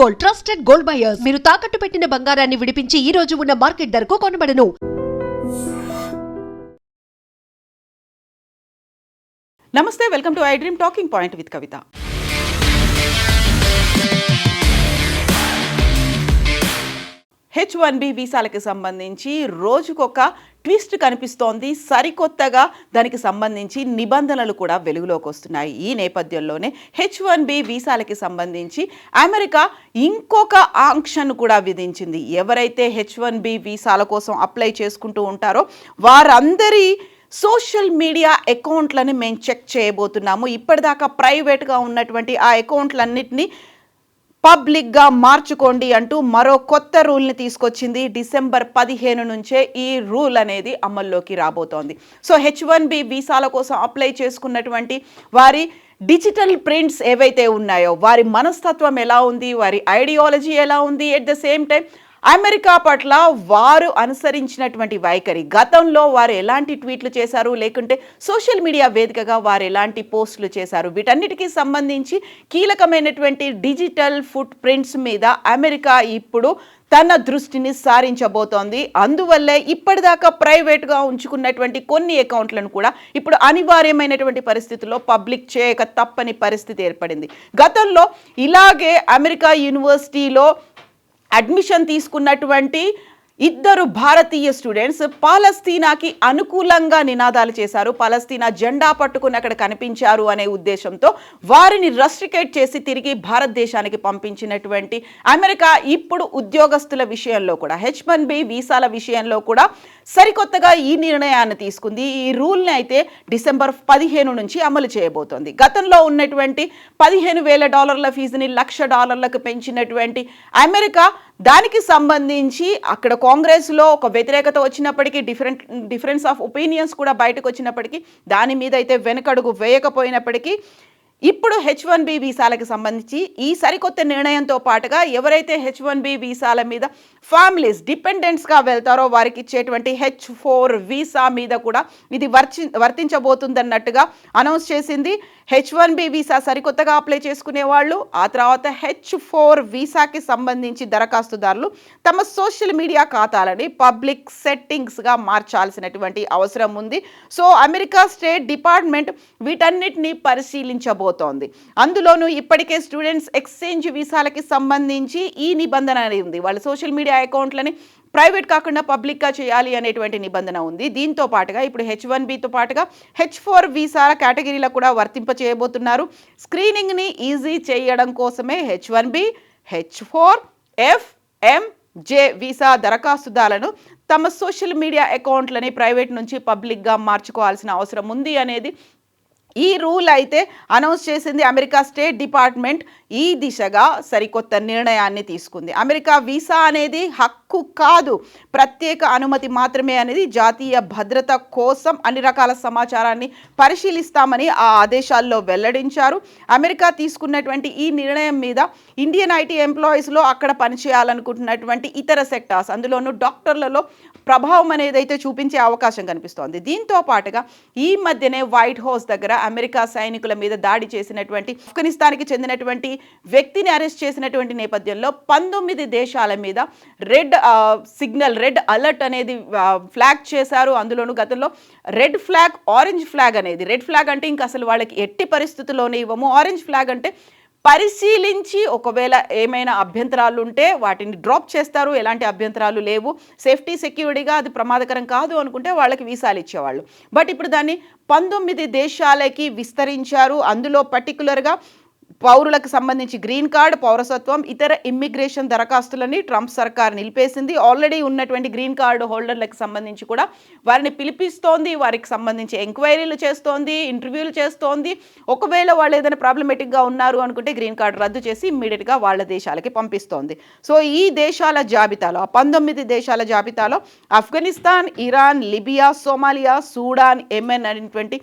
Gold, trusted gold buyers. మీరు తాకట్టు పెట్టిన బంగారాన్ని విడిపించి ఈ రోజు ఉన్న మార్కెట్ ధరకు కొనబడను. నమస్తే, welcome to I dream talking point with Kavitha. H1B వీసాలకు సంబంధించి రోజుకొక ట్విస్ట్ కనిపిస్తోంది. సరికొత్తగా దానికి సంబంధించి నిబంధనలు కూడా వెలుగులోకి వస్తున్నాయి. ఈ నేపథ్యంలోనే H1B వీసాలకి సంబంధించి అమెరికా ఇంకొక ఆంక్షను కూడా విధించింది. ఎవరైతే H1B వీసాల కోసం అప్లై చేసుకుంటూ ఉంటారో వారందరి సోషల్ మీడియా అకౌంట్లని మేము చెక్ చేయబోతున్నాము. ఇప్పటిదాకా ప్రైవేట్గా ఉన్నటువంటి ఆ అకౌంట్లన్నింటినీ పబ్లిక్గా మార్చుకోండి అంటూ మరో కొత్త రూల్ని తీసుకొచ్చింది. డిసెంబర్ 15 నుంచే ఈ రూల్ అనేది అమల్లోకి రాబోతోంది. సో H1B వీసాల కోసం అప్లై చేసుకున్నటువంటి వారి డిజిటల్ ప్రింట్స్ ఏవైతే ఉన్నాయో, వారి మనస్తత్వం ఎలా ఉంది, వారి ఐడియాలజీ ఎలా ఉంది, at the same time America పట్ల వారు అనుసరించినటువంటి వైఖరి, గతంలో వారు ఎలాంటి ట్వీట్లు చేశారు, లేకుంటే సోషల్ మీడియా వేదికగా వారు ఎలాంటి పోస్టులు చేశారు, వీటన్నిటికీ సంబంధించి కీలకమైనటువంటి డిజిటల్ ఫుట్ ప్రింట్స్ మీద అమెరికా ఇప్పుడు తన దృష్టిని సారించబోతోంది. అందువల్లే ఇప్పటిదాకా ప్రైవేట్గా ఉంచుకున్నటువంటి కొన్ని అకౌంట్లను కూడా ఇప్పుడు అనివార్యమైనటువంటి పరిస్థితుల్లో పబ్లిక్ చేయక తప్పని పరిస్థితి ఏర్పడింది. గతంలో ఇలాగే అమెరికా యూనివర్సిటీలో అడ్మిషన్ తీసుకున్నటువంటి ఇద్దరు భారతీయ స్టూడెంట్స్ పాలస్తీనాకి అనుకూలంగా నినాదాలు చేశారు, పాలస్తీనా జెండా పట్టుకుని అక్కడ కనిపించారు అనే ఉద్దేశంతో వారిని రస్ట్రికేట్ చేసి తిరిగి భారతదేశానికి పంపించినటువంటి అమెరికా ఇప్పుడు ఉద్యోగస్తుల విషయంలో కూడా H1B వీసాల విషయంలో కూడా సరికొత్తగా ఈ నిర్ణయాన్ని తీసుకుంది. ఈ రూల్ని అయితే డిసెంబర్ 15 నుంచి అమలు చేయబోతోంది. గతంలో ఉన్నటువంటి $15,000 ఫీజుని $1,00,000 పెంచినటువంటి అమెరికా దానికి సంబంధించి అక్కడ కాంగ్రెస్లో ఒక వ్యతిరేకత వచ్చినప్పటికీ, డిఫరెన్స్ ఆఫ్ ఒపీనియన్స్ కూడా బయటకు వచ్చినప్పటికీ దాని మీద అయితే వెనకడుగు వేయకపోయినప్పటికీ ఇప్పుడు H1B వీసాలకు సంబంధించి ఈ సరికొత్త నిర్ణయంతో పాటుగా ఎవరైతే H1B వీసాల మీద ఫ్యామిలీస్ డిపెండెంట్స్గా వెళ్తారో వారికి ఇచ్చేటువంటి H4 వీసా మీద కూడా ఇది వర్తించబోతుందన్నట్టుగా అనౌన్స్ చేసింది. H1B వీసా సరికొత్తగా అప్లై చేసుకునే వాళ్ళు, ఆ తర్వాత H4 వీసాకి సంబంధించి దరఖాస్తుదారులు తమ సోషల్ మీడియా ఖాతాలని పబ్లిక్ సెట్టింగ్స్గా మార్చాల్సినటువంటి అవసరం ఉంది. సో అమెరికా స్టేట్ డిపార్ట్మెంట్ వీటన్నిటిని పరిశీలించబోతోంది. అందులోనూ ఇప్పటికే స్టూడెంట్స్ ఎక్స్చేంజ్ వీసాలకి సంబంధించి ఈ నిబంధన అనేది ఉంది. వాళ్ళ సోషల్ మీడియా అకౌంట్లని ప్రైవేట్ కాకుండా పబ్లిక్గా చేయాలి అనేటువంటి నిబంధన ఉంది. దీంతో పాటుగా ఇప్పుడు H1Bతో పాటుగా H4 వీసాల కేటగిరీలో కూడా వర్తింప చేయబోతున్నారు. స్క్రీనింగ్ని ఈజీ చేయడం కోసమే H1B, H4, F, M, J visa దరఖాస్తుదారులను తమ సోషల్ మీడియా అకౌంట్లని ప్రైవేట్ నుంచి పబ్లిక్గా మార్చుకోవాల్సిన అవసరం ఉంది అనేది ఈ రూల్ అయితే అనౌన్స్ చేసింది అమెరికా స్టేట్ డిపార్ట్మెంట్. ఈ దిశగా సరికొత్త నిర్ణయాన్ని తీసుకుంది. అమెరికా వీసా అనేది హక్కు కాదు, ప్రత్యేక అనుమతి మాత్రమే అనేది జాతీయ భద్రత కోసం అన్ని రకాల సమాచారాన్ని పరిశీలిస్తామని ఆ ఆదేశాల్లో వెల్లడించారు. అమెరికా తీసుకున్నటువంటి ఈ నిర్ణయం మీద ఇండియన్ ఐటీ ఎంప్లాయీస్లో అక్కడ పనిచేయాలనుకుంటున్నటువంటి ఇతర సెక్టార్స్, అందులోనూ డాక్టర్లలో ప్రభావం అనేది అయితే చూపించే అవకాశం కనిపిస్తోంది. దీంతో పాటుగా ఈ మధ్యనే వైట్ హౌస్ దగ్గర అమెరికా సైనికుల మీద దాడి చేసినటువంటి ఆఫ్ఘనిస్తాన్కి చెందినటువంటి వ్యక్తిని అరెస్ట్ చేసినటువంటి నేపథ్యంలో 19 దేశాల మీద రెడ్ సిగ్నల్, రెడ్ అలర్ట్ అనేది ఫ్లాగ్ చేశారు. అందులోనూ గతంలో రెడ్ ఫ్లాగ్, ఆరెంజ్ ఫ్లాగ్ అనేది, రెడ్ ఫ్లాగ్ అంటే ఇంకా అసలు వాళ్ళకి ఎట్టి పరిస్థితుల్లోనే ఇవ్వము, ఆరెంజ్ ఫ్లాగ్ అంటే పరిశీలించి ఒకవేళ ఏమైనా అభ్యంతరాలు ఉంటే వాటిని డ్రాప్ చేస్తారు, ఎలాంటి అభ్యంతరాలు లేవు, సేఫ్టీ సెక్యూరిటీగా అది ప్రమాదకరం కాదు అనుకుంటే వాళ్ళకి వీసాలు ఇచ్చేవాళ్ళు. బట్ ఇప్పుడు దాన్ని 19 దేశాలకి విస్తరించారు. అందులో పర్టికులర్గా పౌరులకు సంబంధించి గ్రీన్ కార్డ్, పౌరసత్వం, ఇతర ఇమ్మిగ్రేషన్ దరఖాస్తులని ట్రంప్ సర్కార్ నిలిపేసింది. ఆల్రెడీ ఉన్నటువంటి గ్రీన్ కార్డు హోల్డర్లకు సంబంధించి కూడా వారిని పిలిపిస్తోంది, వారికి సంబంధించి ఎంక్వైరీలు చేస్తోంది, ఇంటర్వ్యూలు చేస్తోంది. ఒకవేళ వాళ్ళు ఏదైనా ప్రాబ్లమేటిక్గా ఉన్నారు అనుకుంటే గ్రీన్ కార్డు రద్దు చేసి ఇమ్మీడియట్గా వాళ్ళ దేశాలకి పంపిస్తోంది. సో ఈ దేశాల జాబితాలో, 19 దేశాల జాబితాలో Afghanistan, Iran, Libya, Somalia, Sudan, Yemen అనేటువంటి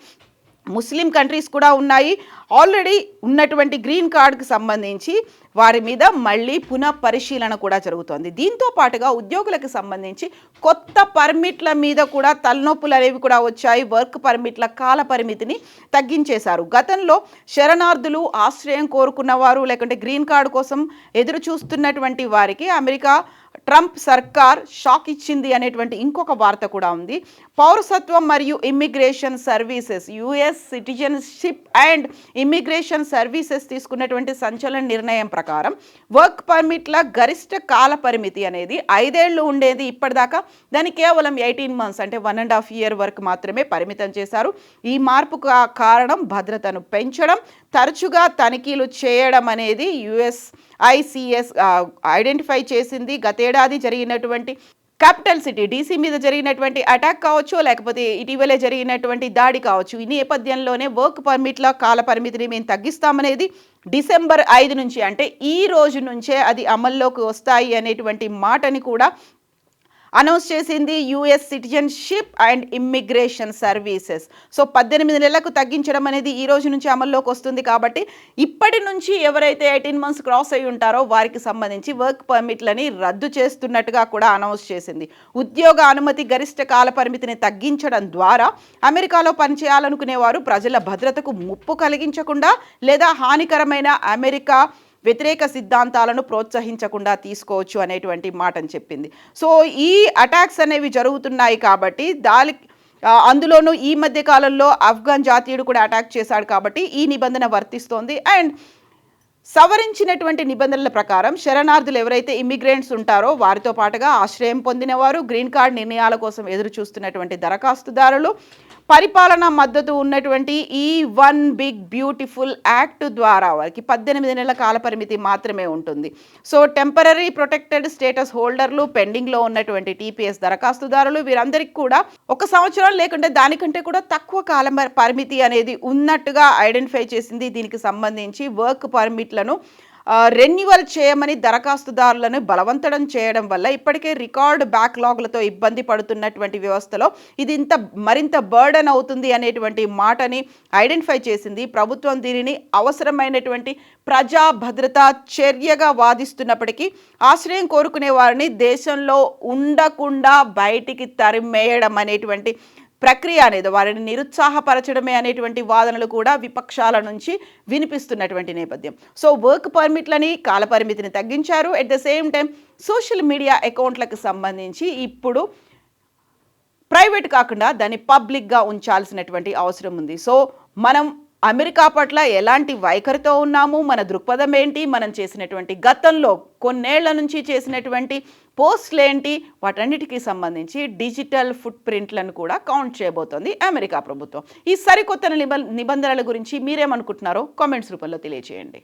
ముస్లిం కంట్రీస్ కూడా ఉన్నాయి. ఆల్రెడీ ఉన్నటువంటి గ్రీన్ కార్డ్కి సంబంధించి వారి మీద మళ్ళీ పునః పరిశీలన కూడా జరుగుతోంది. దీంతో పాటుగా ఉద్యోగులకు సంబంధించి కొత్త పర్మిట్ల మీద కూడా తలనొప్పులు అనేవి కూడా వచ్చాయి. వర్క్ పర్మిట్ల కాల పరిమితిని తగ్గించేశారు. గతంలో శరణార్థులు, ఆశ్రయం కోరుకున్న వారు, లేకుంటే గ్రీన్ కార్డు కోసం ఎదురు చూస్తున్నటువంటి వారికి అమెరికా ట్రంప్ సర్కార్ షాక్ ఇచ్చింది అనేటువంటి ఇంకొక వార్త కూడా ఉంది. పౌరసత్వం మరియు immigration services, US citizenship and immigration services తీసుకున్నటువంటి సంచలన నిర్ణయం ప్రకారం వర్క్ పర్మిట్ల గరిష్ట కాల పరిమితి అనేది 5 ఏళ్ళు ఉండేది. ఇప్పటిదాకా దాన్ని కేవలం 18 months అంటే 1.5 year వరకు మాత్రమే పరిమితం చేశారు. ఈ మార్పు కారణం భద్రతను పెంచడం, తరచుగా తనిఖీలు చేయడం అనేది USICS ఐడెంటిఫై చేసింది. గతేడాది జరిగినటువంటి క్యాపిటల్ సిటీ DC మీద జరిగినటువంటి అటాక్ కావచ్చు, లేకపోతే ఇటీవలే జరిగినటువంటి దాడి కావచ్చు, ఈ నేపథ్యంలోనే వర్క్ పర్మిట్ల కాల పరిమితిని మేము తగ్గిస్తామనేది December 5 నుంచి, అంటే ఈ రోజు నుంచే అది అమల్లోకి వస్తాయి అనేటువంటి మాటని కూడా అనౌన్స్ చేసింది US citizenship and immigration services. So 18 నెలలకు తగ్గించడం అనేది ఈ రోజు నుంచి అమల్లోకి వస్తుంది. కాబట్టి ఇప్పటి నుంచి ఎవరైతే 18 months క్రాస్ అయి ఉంటారో వారికి సంబంధించి వర్క్ పర్మిట్లని రద్దు చేస్తున్నట్టుగా కూడా అనౌన్స్ చేసింది. ఉద్యోగ అనుమతి గరిష్ట కాల పరిమితిని తగ్గించడం ద్వారా అమెరికాలో పనిచేయాలనుకునే వారు ప్రజల భద్రతకు ముప్పు కలిగించకుండా లేదా హానికరమైన అమెరికా వ్యతిరేక సిద్ధాంతాలను ప్రోత్సహించకుండా తీసుకోవచ్చు అనేటువంటి మాటని చెప్పింది. సో ఈ అటాక్స్ అనేవి జరుగుతున్నాయి కాబట్టి అందులోనూ ఈ మధ్య కాలంలో ఆఫ్ఘన్ జాతీయుడు కూడా అటాక్ చేశాడు కాబట్టి ఈ నిబంధన వర్తిస్తోంది. అండ్ సవరించినటువంటి నిబంధనల ప్రకారం శరణార్థులు ఎవరైతే ఇమిగ్రెంట్స్ ఉంటారో వారితో పాటుగా ఆశ్రయం పొందినవారు, గ్రీన్ కార్డ్ నిర్ణయాల కోసం ఎదురు చూస్తున్నటువంటి దరఖాస్తుదారులు, పరిపాలన మద్దతు ఉన్నటువంటి ఈ వన్ బిగ్ బ్యూటిఫుల్ యాక్ట్ ద్వారా వారికి 18 నెలల కాల పరిమితి మాత్రమే ఉంటుంది. సో టెంపరరీ ప్రొటెక్టెడ్ స్టేటస్ హోల్డర్లు, పెండింగ్లో ఉన్నటువంటి TPS దరఖాస్తుదారులు, వీరందరికీ కూడా 1 సంవత్సరం లేకుంటే దానికంటే కూడా తక్కువ కాల పరిమితి అనేది ఉన్నట్టుగా ఐడెంటిఫై చేసింది. దీనికి సంబంధించి వర్క్ పర్మిట్లను రెన్యువల్ చేయమని దరఖాస్తుదారులను బలవంతం చేయడం వల్ల ఇప్పటికే రికార్డ్ బ్యాక్లాగ్లతో ఇబ్బంది పడుతున్నటువంటి వ్యవస్థలో ఇది మరింత బర్డెన్ అవుతుంది అనేటువంటి మాటని ఐడెంటిఫై చేసింది. ప్రభుత్వం దీనిని అవసరమైనటువంటి ప్రజా భద్రతా చర్యగా వాదిస్తున్నప్పటికీ ఆశ్రయం కోరుకునే వారిని దేశంలో ఉండకుండా బయటికి తరిమేయడం అనేటువంటి ప్రక్రియ అనేది వారిని నిరుత్సాహపరచడమే అనేటువంటి వాదనలు కూడా విపక్షాల నుంచి వినిపిస్తున్నటువంటి నేపథ్యం. సో వర్క్ పర్మిట్లని కాలపరిమితిని తగ్గించారు. At the same time social media అకౌంట్లకు సంబంధించి ఇప్పుడు ప్రైవేట్ కాకుండా దాన్ని పబ్లిక్గా ఉంచాల్సినటువంటి అవసరం ఉంది. సో మనం అమెరికా పట్ల ఎలాంటి వైఖరితో ఉన్నాము, మన దృక్పథం ఏంటి, మనం చేసినటువంటి గతంలో కొన్నేళ్ల నుంచి చేసినటువంటి పోస్టులు ఏంటి, వాటన్నిటికీ సంబంధించి డిజిటల్ ఫుట్ ప్రింట్లను కూడా కౌంట్ చేయబోతోంది అమెరికా ప్రభుత్వం. ఈ సరికొత్త నిబంధనల గురించి మీరేమనుకుంటున్నారో కామెంట్స్ రూపంలో తెలియజేయండి.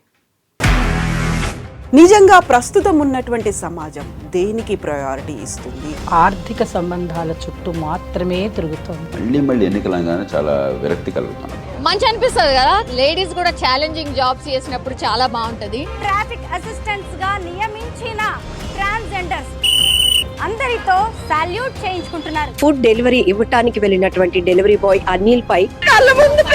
నిజంగా ప్రస్తుతం ఉన్నటువంటి సమాజం దేనికి ప్రయారిటీ ఇస్తుంది? ఆర్థిక సంబంధాల చుట్టూ మాత్రమే తిరుగుతుంది. మళ్ళీ ఎన్నికలంగానే చాలా విరక్తి కలుగుతున్నాం. మంచి అనిపిస్తుంది కదా, లేడీస్ కూడా ఛాలెంజింగ్ జాబ్స్ చేసినప్పుడు చాలా బాగుంటది. ట్రాఫిక్ అసిస్టెంట్స్ గా నియమించిన ట్రాన్స్జెండర్స్ అందరితో సాల్యూట్ చేయించుకుంటున్నారు. ఫుడ్ డెలివరీ ఇవ్వటానికి వెళ్ళినటువంటి డెలివరీ బాయ్ అనిల్ పై కళ్ళ ముందు